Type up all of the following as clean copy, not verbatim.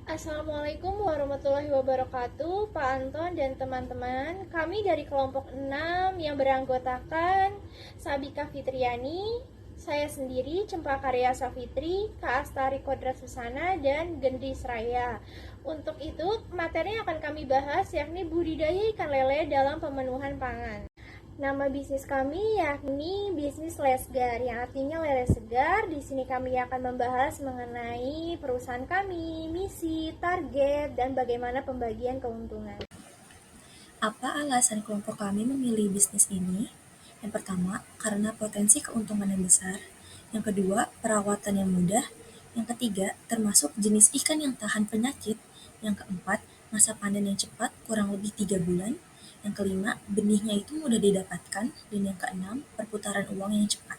Assalamualaikum warahmatullahi wabarakatuh, Pak Anton dan teman-teman. Kami dari kelompok 6 yang beranggotakan Sabika Fitriani, saya sendiri, Cempaka Safitri, Kak Astari Kodrat Susana, dan Gendis Raya. Untuk itu, materi yang akan kami bahas yakni budidaya ikan lele dalam pemenuhan pangan. Nama bisnis kami yakni bisnis Lesgar, yang artinya lele segar. Di sini kami akan membahas mengenai perusahaan kami, misi, target, dan bagaimana pembagian keuntungan. Apa alasan kelompok kami memilih bisnis ini? Yang pertama, karena potensi keuntungan yang besar. Yang kedua, perawatan yang mudah. Yang ketiga, termasuk jenis ikan yang tahan penyakit. Yang keempat, masa panen yang cepat, kurang lebih 3 bulan. Yang kelima, benihnya itu mudah didapatkan. Dan yang keenam, perputaran uang yang cepat.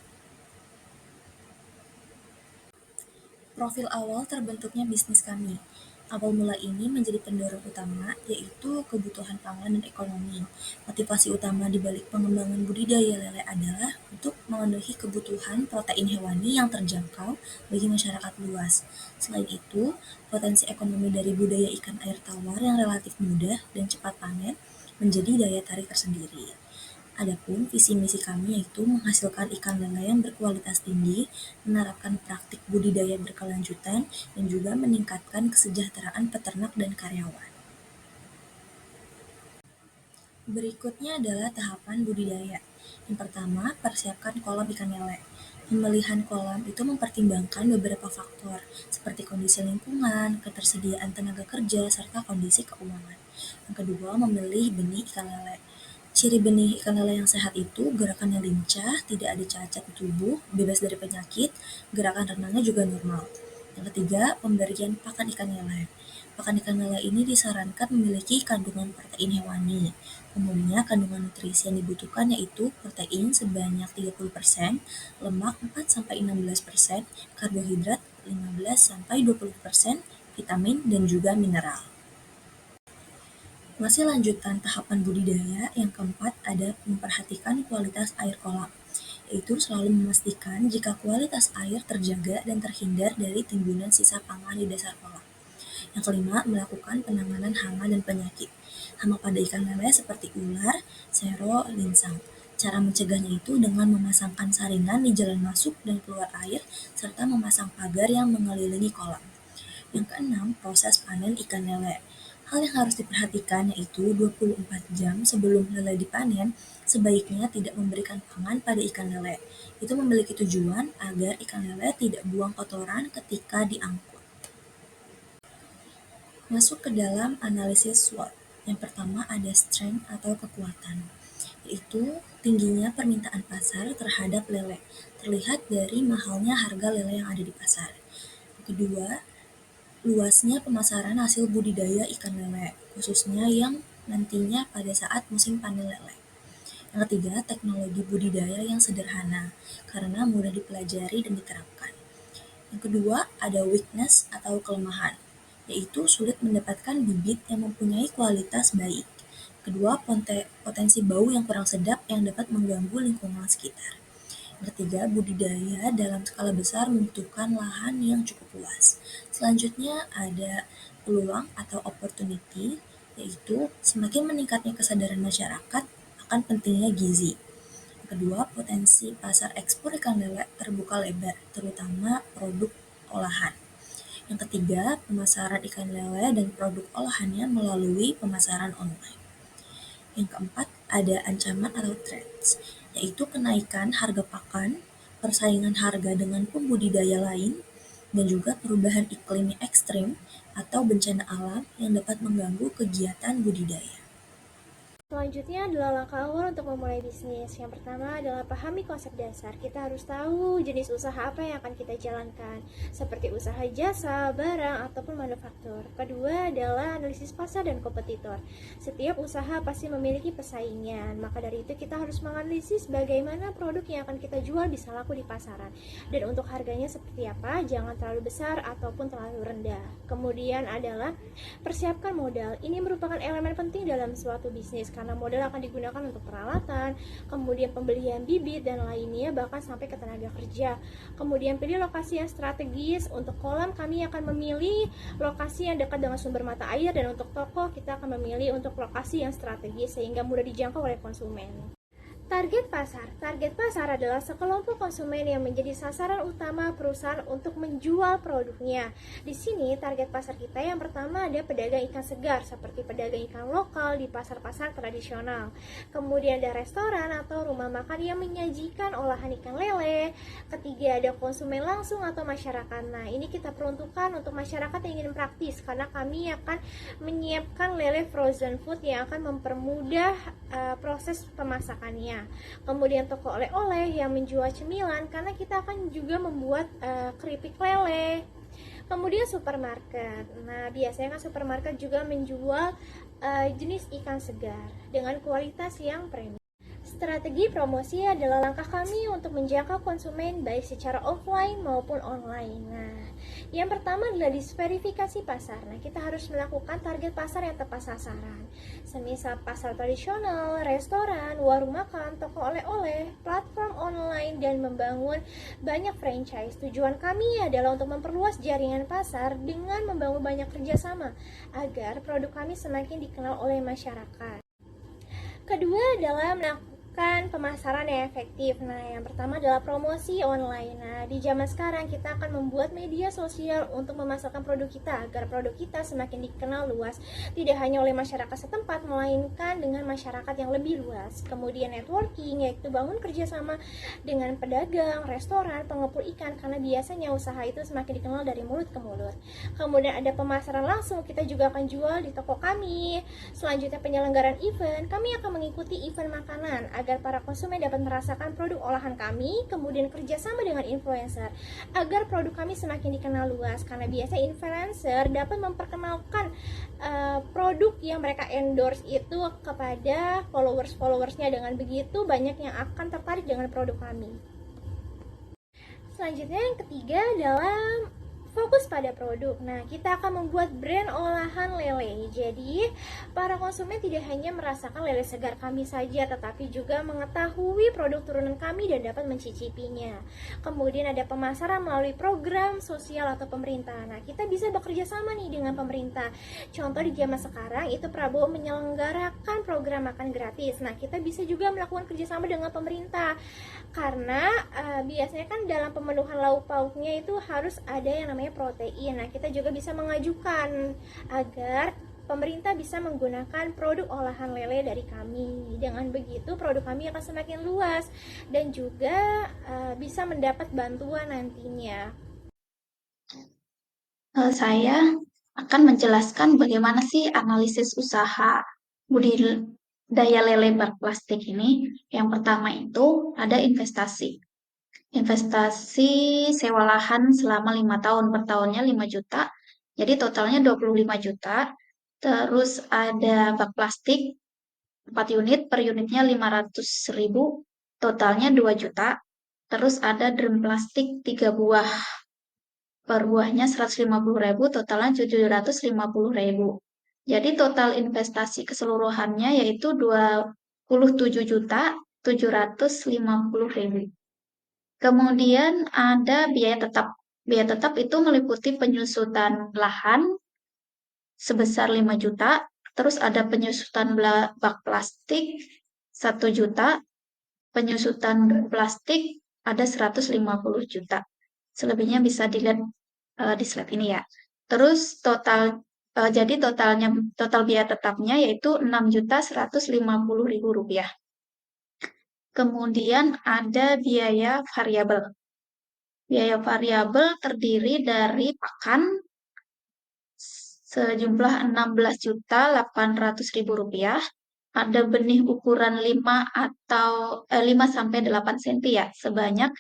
Profil awal terbentuknya bisnis kami. Awal mula ini menjadi pendorong utama, yaitu kebutuhan pangan dan ekonomi. Motivasi utama di balik pengembangan budidaya lele adalah untuk memenuhi kebutuhan protein hewani yang terjangkau bagi masyarakat luas. Selain itu, potensi ekonomi dari budaya ikan air tawar yang relatif mudah dan cepat panen menjadi daya tarik tersendiri. Adapun visi misi kami yaitu menghasilkan ikan lele yang berkualitas tinggi, menerapkan praktik budidaya berkelanjutan, dan juga meningkatkan kesejahteraan peternak dan karyawan. Berikutnya adalah tahapan budidaya. Yang pertama, persiapkan kolam ikan lele. Pemilihan kolam itu mempertimbangkan beberapa faktor, seperti kondisi lingkungan, ketersediaan tenaga kerja, serta kondisi keuangan. Yang kedua, memilih benih ikan lele. Ciri benih ikan lele yang sehat itu gerakannya lincah, tidak ada cacat di tubuh, bebas dari penyakit, gerakan renangnya juga normal. Yang ketiga, pemberian pakan ikan lele. Pakan ikan lele ini disarankan memiliki kandungan protein hewani. Umumnya kandungan nutrisi yang dibutuhkan yaitu protein sebanyak 30%, lemak 4-16%, karbohidrat 15-20%, vitamin, dan juga mineral. Masih lanjutan tahapan budidaya, yang keempat ada memperhatikan kualitas air kolam, yaitu selalu memastikan jika kualitas air terjaga dan terhindar dari timbunan sisa pangan di dasar kolam. Yang kelima, melakukan penanganan hama dan penyakit. Hama pada ikan lele seperti ular, sero, linsang. Cara mencegahnya itu dengan memasangkan saringan di jalan masuk dan keluar air, serta memasang pagar yang mengelilingi kolam. Yang keenam, proses panen ikan lele. Hal yang harus diperhatikan yaitu 24 jam sebelum lele dipanen, sebaiknya tidak memberikan pangan pada ikan lele. Itu memiliki tujuan agar ikan lele tidak buang kotoran ketika diangkut. Masuk ke dalam analisis SWOT. Yang pertama ada strength atau kekuatan, yaitu tingginya permintaan pasar terhadap lele, terlihat dari mahalnya harga lele yang ada di pasar. Yang kedua, luasnya pemasaran hasil budidaya ikan lele, khususnya yang nantinya pada saat musim panen lele. Yang ketiga, teknologi budidaya yang sederhana, karena mudah dipelajari dan diterapkan. Yang kedua, ada weakness atau kelemahan, yaitu sulit mendapatkan bibit yang mempunyai kualitas baik. Kedua, potensi bau yang kurang sedap yang dapat mengganggu lingkungan sekitar. Yang ketiga, budidaya dalam skala besar membutuhkan lahan yang cukup luas. Selanjutnya ada peluang atau opportunity, yaitu semakin meningkatnya kesadaran masyarakat akan pentingnya gizi. Kedua, potensi pasar ekspor ikan lele terbuka lebar, terutama produk olahan. Yang ketiga, pemasaran ikan lele dan produk olahannya melalui pemasaran online. Yang keempat, ada ancaman atau threats, yaitu kenaikan harga pakan, persaingan harga dengan pembudidaya lain, dan juga perubahan iklim yang ekstrim atau bencana alam yang dapat mengganggu kegiatan budidaya. Selanjutnya adalah langkah awal untuk memulai bisnis. Yang pertama adalah pahami konsep dasar. Kita harus tahu jenis usaha apa yang akan kita jalankan, seperti usaha jasa, barang, ataupun manufaktur. Kedua adalah analisis pasar dan kompetitor. Setiap usaha pasti memiliki persaingan, maka dari itu kita harus menganalisis bagaimana produk yang akan kita jual bisa laku di pasaran. Dan untuk harganya seperti apa, jangan terlalu besar ataupun terlalu rendah. Kemudian adalah persiapkan modal. Ini merupakan elemen penting dalam suatu bisnis, karena modal akan digunakan untuk peralatan, kemudian pembelian bibit dan lainnya, bahkan sampai ke tenaga kerja. Kemudian pilih lokasi yang strategis. Untuk kolam kami akan memilih lokasi yang dekat dengan sumber mata air, dan untuk toko kita akan memilih untuk lokasi yang strategis sehingga mudah dijangkau oleh konsumen. Target pasar. Target pasar adalah sekelompok konsumen yang menjadi sasaran utama perusahaan untuk menjual produknya. Di sini target pasar kita yang pertama ada pedagang ikan segar seperti pedagang ikan lokal di pasar-pasar tradisional. Kemudian ada restoran atau rumah makan yang menyajikan olahan ikan lele. Ketiga ada konsumen langsung atau masyarakat. Nah, ini kita peruntukkan untuk masyarakat yang ingin praktis karena kami akan menyiapkan lele frozen food yang akan mempermudah proses pemasakannya. Kemudian toko oleh-oleh yang menjual cemilan karena kita akan juga membuat keripik lele. Kemudian supermarket. Nah, biasanya kan supermarket juga menjual jenis ikan segar dengan kualitas yang premium. Strategi promosi adalah langkah kami untuk menjangkau konsumen baik secara offline maupun online. Nah, yang pertama adalah disverifikasi pasar. Nah, kita harus melakukan target pasar yang tepat sasaran. Semisal pasar tradisional, restoran, warung makan, toko oleh-oleh, platform online, dan membangun banyak franchise. Tujuan kami adalah untuk memperluas jaringan pasar dengan membangun banyak kerjasama agar produk kami semakin dikenal oleh masyarakat. Kedua adalah melakukan pemasaran yang efektif. Nah, yang pertama adalah promosi online. Nah, di zaman sekarang kita akan membuat media sosial untuk memasarkan produk kita agar produk kita semakin dikenal luas, tidak hanya oleh masyarakat setempat, melainkan dengan masyarakat yang lebih luas. Kemudian networking, yaitu bangun kerjasama dengan pedagang, restoran, pengepul ikan, karena biasanya usaha itu semakin dikenal dari mulut ke mulut. Kemudian ada pemasaran langsung, kita juga akan jual di toko kami. Selanjutnya penyelenggaraan event, kami akan mengikuti event makanan agar para konsumen dapat merasakan produk olahan kami. Kemudian kerjasama dengan influencer agar produk kami semakin dikenal luas, karena biasanya influencer dapat memperkenalkan produk yang mereka endorse itu kepada followers-followersnya. Dengan begitu banyak yang akan tertarik dengan produk kami. Selanjutnya yang ketiga adalah fokus pada produk. Nah, kita akan membuat brand olahan lele. Jadi, para konsumen tidak hanya merasakan lele segar kami saja, tetapi juga mengetahui produk turunan kami dan dapat mencicipinya. Kemudian ada pemasaran melalui program sosial atau pemerintah. Nah, kita bisa bekerja sama nih dengan pemerintah. Contoh di zaman sekarang itu Prabowo menyelenggarakan program makan gratis. Nah, kita bisa juga melakukan kerjasama dengan pemerintah. Karena biasanya kan dalam pemenuhan lauk pauknya itu harus ada yang namanya protein. Nah, kita juga bisa mengajukan agar pemerintah bisa menggunakan produk olahan lele dari kami. Dengan begitu produk kami akan semakin luas dan juga bisa mendapat bantuan nantinya. Saya akan menjelaskan bagaimana sih analisis usaha budidaya lele bak plastik ini. Yang pertama itu ada investasi. Investasi sewa lahan selama 5 tahun, per tahunnya 5 juta, jadi totalnya 25 juta. Terus ada bak plastik 4 unit, per unitnya 500.000, totalnya 2 juta. Terus ada drum plastik 3 buah, per buahnya 150.000, totalnya 750.000. Jadi total investasi keseluruhannya yaitu 27.750.000. Kemudian ada biaya tetap. Biaya tetap itu meliputi penyusutan lahan sebesar 5 juta, terus ada penyusutan bak plastik 1 juta, penyusutan plastik ada 150 juta. Selebihnya bisa dilihat di slide ini ya. Terus jadi total biaya tetapnya yaitu 6.150.000 rupiah. Kemudian ada biaya variabel. Biaya variabel terdiri dari pakan sejumlah 16.800.000 rupiah. Ada benih ukuran 5 atau 5 sampai 8 cm ya, sebanyak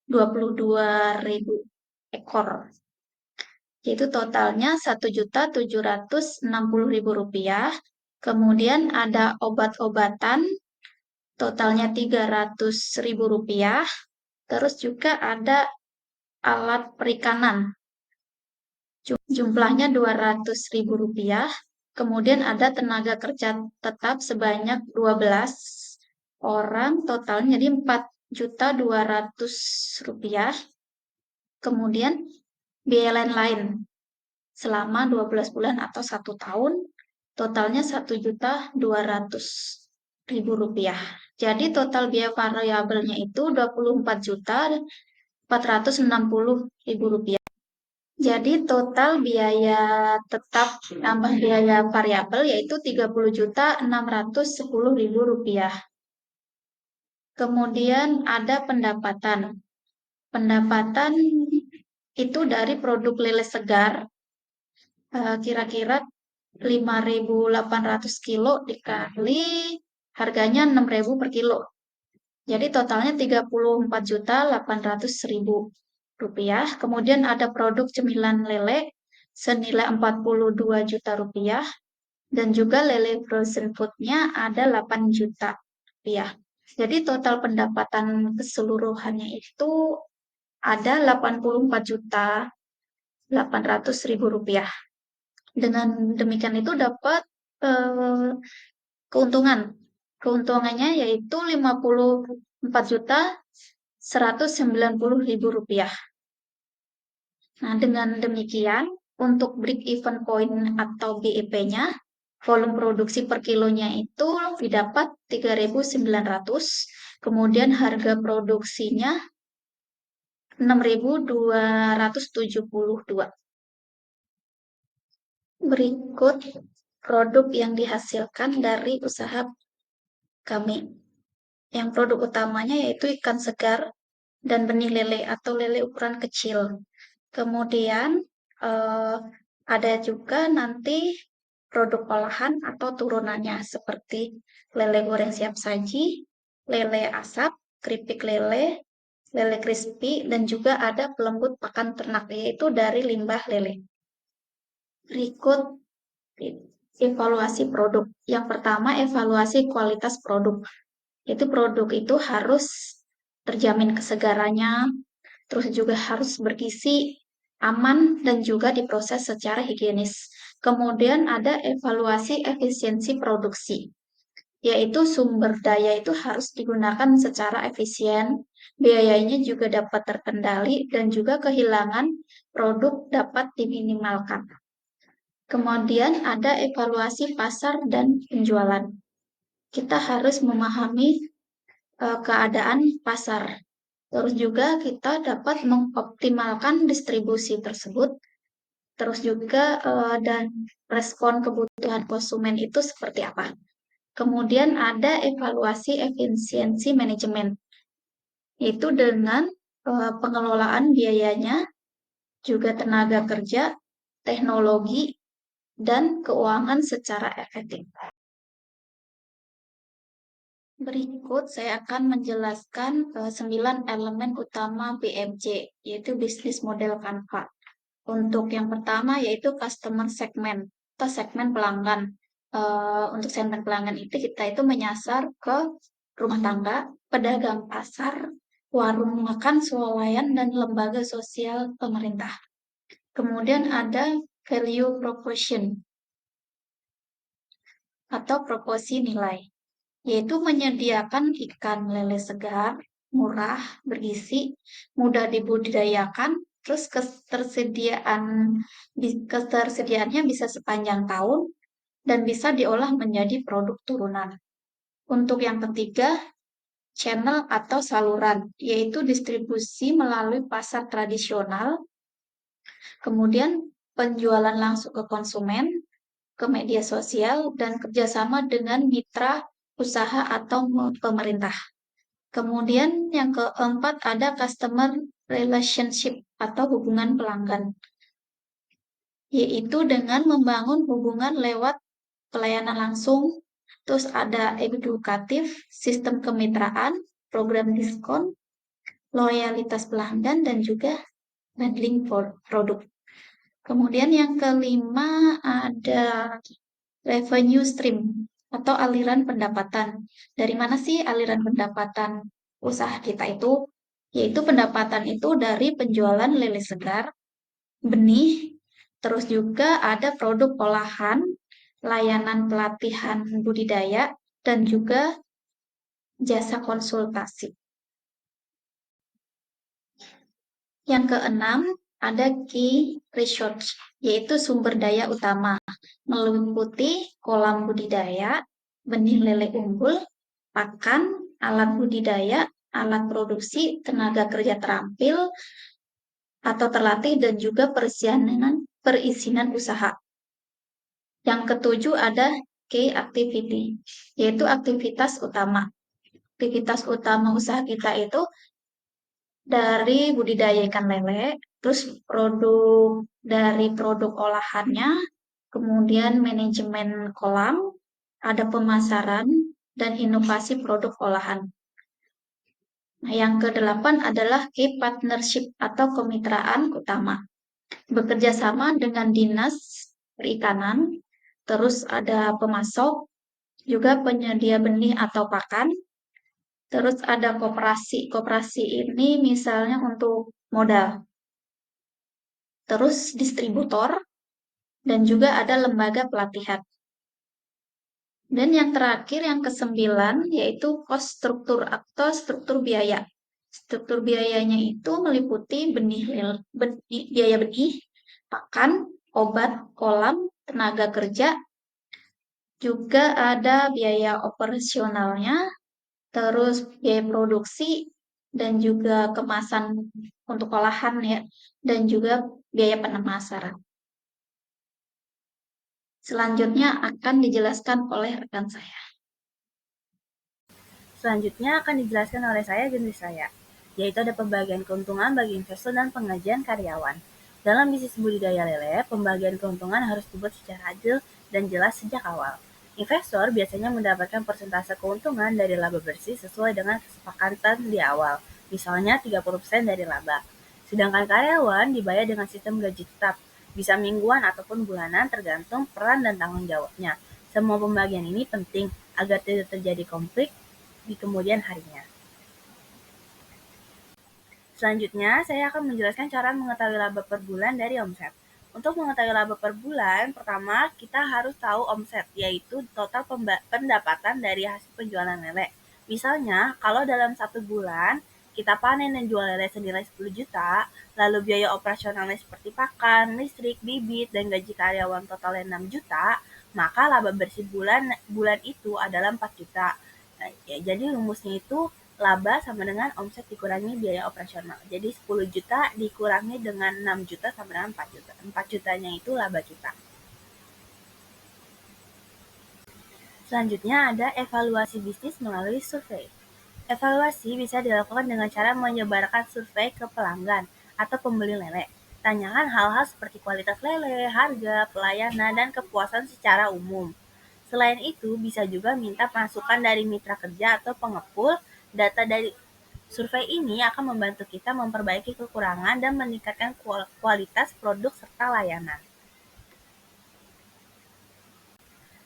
22.000 ekor. Yaitu totalnya 1.760.000 rupiah. Kemudian ada obat-obatan, totalnya 300.000 rupiah. Terus juga ada alat perikanan, jumlahnya 200.000 rupiah. Kemudian ada tenaga kerja tetap sebanyak 12 orang, totalnya jadi 4.200.000 rupiah. Kemudian biaya lain-lain selama 12 bulan atau 1 tahun, totalnya 1.200.000 rupiah. Jadi total biaya variabelnya itu 24.460.000 rupiah. Jadi total biaya tetap tambah biaya variabel yaitu 30.610.000 rupiah. Kemudian ada pendapatan. Pendapatan itu dari produk lele segar, kira-kira 5.800 kilo dikali harganya 6.000 per kilo. Jadi totalnya 34.800.000 rupiah. Kemudian ada produk cemilan lele senilai 42 juta rupiah. Dan juga lele frozen food-nya ada 8 juta rupiah. Jadi total pendapatan keseluruhannya itu ada 84.800.000 rupiah. Dengan demikian itu dapat keuntungan. Keuntungannya yaitu 54.190.000 rupiah. Nah, dengan demikian, untuk break even point atau BEP-nya, volume produksi per kilonya itu didapat 3.900, kemudian harga produksinya 6.272. Berikut produk yang dihasilkan dari usaha kami. Yang produk utamanya yaitu ikan segar dan benih lele atau lele ukuran kecil. Kemudian ada juga nanti produk olahan atau turunannya seperti lele goreng siap saji, lele asap, keripik lele, lele crispy, dan juga ada pelembut pakan ternak yaitu dari limbah lele. Berikut evaluasi produk. Yang pertama, evaluasi kualitas produk. Yaitu produk itu harus terjamin kesegarannya, terus juga harus bergizi, aman, dan juga diproses secara higienis. Kemudian ada evaluasi efisiensi produksi, yaitu sumber daya itu harus digunakan secara efisien, biayanya juga dapat terkendali, dan juga kehilangan produk dapat diminimalkan. Kemudian ada evaluasi pasar dan penjualan. Kita harus memahami keadaan pasar. Terus juga kita dapat mengoptimalkan distribusi tersebut. Terus juga dan respon kebutuhan konsumen itu seperti apa. Kemudian ada evaluasi efisiensi manajemen, yaitu dengan pengelolaan biayanya, juga tenaga kerja, teknologi, dan keuangan secara efektif. Berikut saya akan menjelaskan 9 elemen utama BMC, yaitu bisnis model Canva. Untuk yang pertama yaitu customer segment atau segmen pelanggan. Untuk segmen pelanggan itu kita itu menyasar ke rumah tangga, pedagang pasar, warung makan swalayan, dan lembaga sosial pemerintah. Kemudian ada value proposition atau proporsi nilai, yaitu menyediakan ikan lele segar, murah, bergizi, mudah dibudidayakan, terus ketersediaannya bisa sepanjang tahun, dan bisa diolah menjadi produk turunan. Untuk yang ketiga, channel atau saluran, yaitu distribusi melalui pasar tradisional, kemudian penjualan langsung ke konsumen, ke media sosial, dan kerjasama dengan mitra usaha atau pemerintah. Kemudian yang keempat ada customer relationship atau hubungan pelanggan, yaitu dengan membangun hubungan lewat pelayanan langsung, terus ada edukatif, sistem kemitraan, program diskon, loyalitas pelanggan, dan juga bundling produk. Kemudian yang kelima ada revenue stream atau aliran pendapatan. Dari mana sih aliran pendapatan usaha kita itu? Yaitu pendapatan itu dari penjualan lele segar, benih, terus juga ada produk olahan, layanan pelatihan budidaya, dan juga jasa konsultasi. Yang keenam, ada key research, yaitu sumber daya utama, meliputi kolam budidaya, benih lele unggul, pakan, alat budidaya, alat produksi, tenaga kerja terampil atau terlatih, dan juga perizinan usaha. Yang ketujuh ada key activity, yaitu aktivitas utama. Aktivitas utama usaha kita itu dari budidaya ikan lele, terus produk olahannya, kemudian manajemen kolam, ada pemasaran, dan inovasi produk olahan. Nah, yang kedelapan adalah key partnership atau kemitraan utama. Bekerja sama dengan dinas perikanan, terus ada pemasok, juga penyedia benih atau pakan, terus ada koperasi. Koperasi ini misalnya untuk modal. Terus distributor, dan juga ada lembaga pelatihan. Dan yang terakhir, yang kesembilan, yaitu cost struktur atau struktur biaya. Struktur biayanya itu meliputi biaya benih, pakan, obat, kolam, tenaga kerja, juga ada biaya operasionalnya, terus biaya produksi, dan juga kemasan untuk olahan ya, dan juga biaya pemasaran. Selanjutnya akan dijelaskan oleh rekan saya. Selanjutnya akan dijelaskan oleh saya dan saya, yaitu ada pembagian keuntungan bagi investor dan pengajian karyawan. Dalam bisnis budidaya lele, pembagian keuntungan harus dibuat secara adil dan jelas sejak awal. Investor biasanya mendapatkan persentase keuntungan dari laba bersih sesuai dengan kesepakatan di awal, misalnya 30% dari laba. Sedangkan karyawan dibayar dengan sistem gaji tetap, bisa mingguan ataupun bulanan tergantung peran dan tanggung jawabnya. Semua pembagian ini penting agar tidak terjadi konflik di kemudian harinya. Selanjutnya, saya akan menjelaskan cara mengetahui laba per bulan dari omset. Untuk mengetahui laba per bulan, pertama kita harus tahu omset, yaitu total pendapatan dari hasil penjualan lele. Misalnya, kalau dalam 1 bulan kita panen dan jual lele senilai 10 juta, lalu biaya operasionalnya seperti pakan, listrik, bibit, dan gaji karyawan totalnya 6 juta, maka laba bersih bulan itu adalah 4 juta. Nah, ya, jadi rumusnya itu laba sama dengan omset dikurangi biaya operasional. Jadi 10 juta dikurangi dengan 6 juta sama dengan 4 juta. 4 jutanya itu laba kita. Selanjutnya ada evaluasi bisnis melalui survei. Evaluasi bisa dilakukan dengan cara menyebarkan survei ke pelanggan atau pembeli lele. Tanyakan hal-hal seperti kualitas lele, harga, pelayanan, dan kepuasan secara umum. Selain itu, bisa juga minta masukan dari mitra kerja atau pengepul. Data dari survei ini akan membantu kita memperbaiki kekurangan dan meningkatkan kualitas produk serta layanan.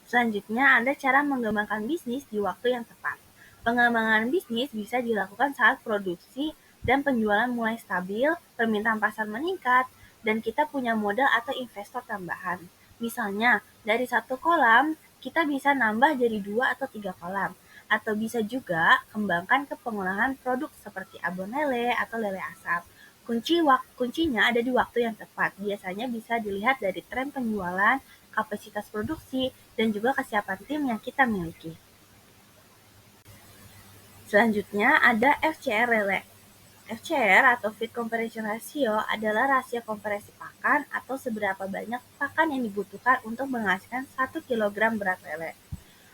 Selanjutnya, ada cara mengembangkan bisnis di waktu yang tepat. Pengembangan bisnis bisa dilakukan saat produksi dan penjualan mulai stabil, permintaan pasar meningkat, dan kita punya modal atau investor tambahan. Misalnya, dari 1 kolam, kita bisa nambah jadi 2 atau 3 kolam. Atau bisa juga kembangkan ke pengolahan produk seperti abon lele atau lele asap. Kuncinya ada di waktu yang tepat. Biasanya bisa dilihat dari tren penjualan, kapasitas produksi, dan juga kesiapan tim yang kita miliki. Selanjutnya ada FCR lele. FCR atau Feed Conversion Ratio adalah rasio konversi pakan atau seberapa banyak pakan yang dibutuhkan untuk menghasilkan 1 kg berat lele.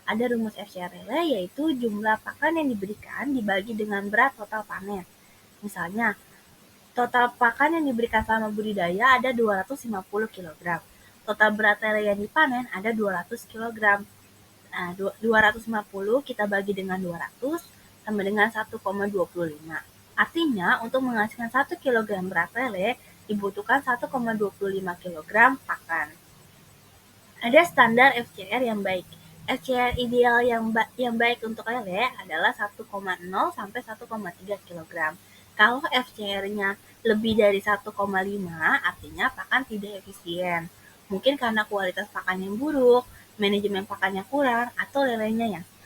Ada rumus FCR lele, yaitu jumlah pakan yang diberikan dibagi dengan berat total panen. Misalnya, total pakan yang diberikan selama budidaya ada 250 kg. Total berat lele yang dipanen ada 200 kg. Nah, 250 kita bagi dengan 200 sama dengan 1,25. Artinya, untuk menghasilkan 1 kg berat lele dibutuhkan 1,25 kg pakan. Ada standar FCR yang baik. FCR ideal yang baik untuk lele adalah 1,0 sampai 1,3 kg. Kalau FCR-nya lebih dari 1,5, artinya pakan tidak efisien. Mungkin karena kualitas pakan yang buruk, manajemen pakannya kurang, atau lelenya yang stres.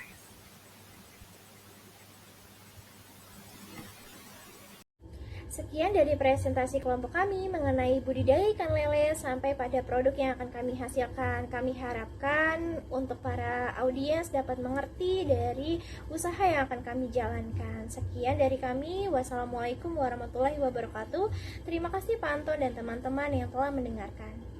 Sekian dari presentasi kelompok kami mengenai budidaya ikan lele sampai pada produk yang akan kami hasilkan. Kami harapkan untuk para audiens dapat mengerti dari usaha yang akan kami jalankan. Sekian dari kami. Wassalamualaikum warahmatullahi wabarakatuh. Terima kasih Pak Anton dan teman-teman yang telah mendengarkan.